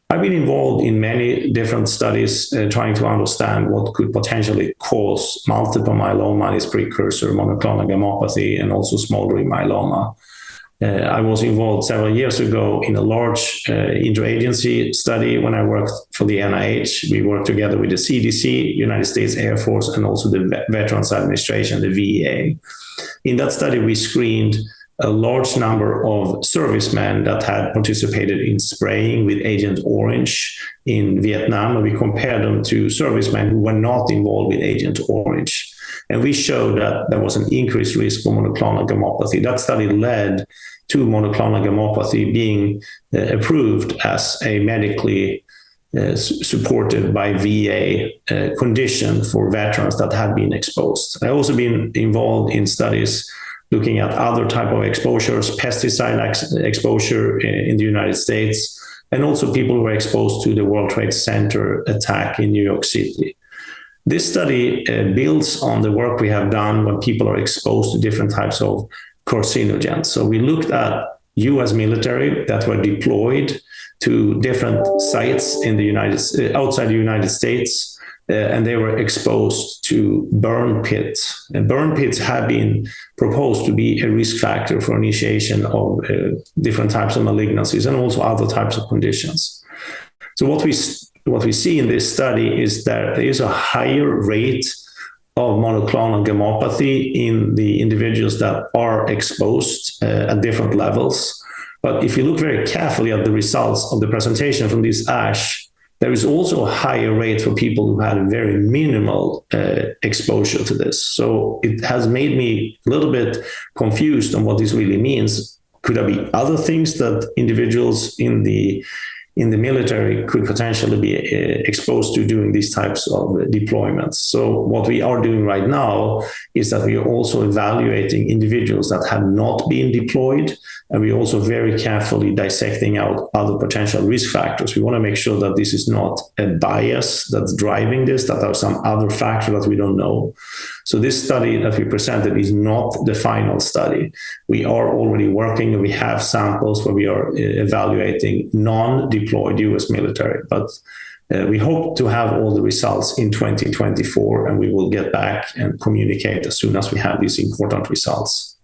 I've been involved in many different studies trying to understand what could potentially cause multiple myeloma, its precursor, monoclonal gammopathy, and also smoldering myeloma. I was involved several years ago in a large interagency study when I worked for the NIH. We worked together with the CDC, United States Air Force, and also the Veterans Administration, the VA. In that study, we screened a large number of servicemen that had participated in spraying with Agent Orange in Vietnam, and we compared them to servicemen who were not involved with Agent Orange. And we showed that there was an increased risk for monoclonal gammopathy. That study led to monoclonal gammopathy being approved as a medically supported by VA condition for veterans that had been exposed. I've also been involved in studies looking at other type of exposures, pesticide exposure in the United States, and also people who were exposed to the World Trade Center attack in New York City. This study builds on the work we have done when people are exposed to different types of carcinogens. So we looked at US military that were deployed to different sites in the outside the United States, and they were exposed to burn pits. And burn pits have been proposed to be a risk factor for initiation of different types of malignancies and also other types of conditions. So what we see in this study is that there is a higher rate of monoclonal gammopathy in the individuals that are exposed at different levels. But if you look very carefully at the results of the presentation from this ASH, there is also a higher rate for people who had a very minimal exposure to this. So it has made me a little bit confused on what this really means. Could there be other things that individuals in the military could potentially be exposed to during these types of deployments? So what we are doing right now is that we are also evaluating individuals that have not been deployed, and we're also very carefully dissecting out other potential risk factors. We want to make sure that this is not a bias that's driving this, that there are some other factor that we don't know. So this study that we presented is not the final study. We are already working, and we have samples where we are evaluating non-deployed US military, but we hope to have all the results in 2024, and we will get back and communicate as soon as we have these important results.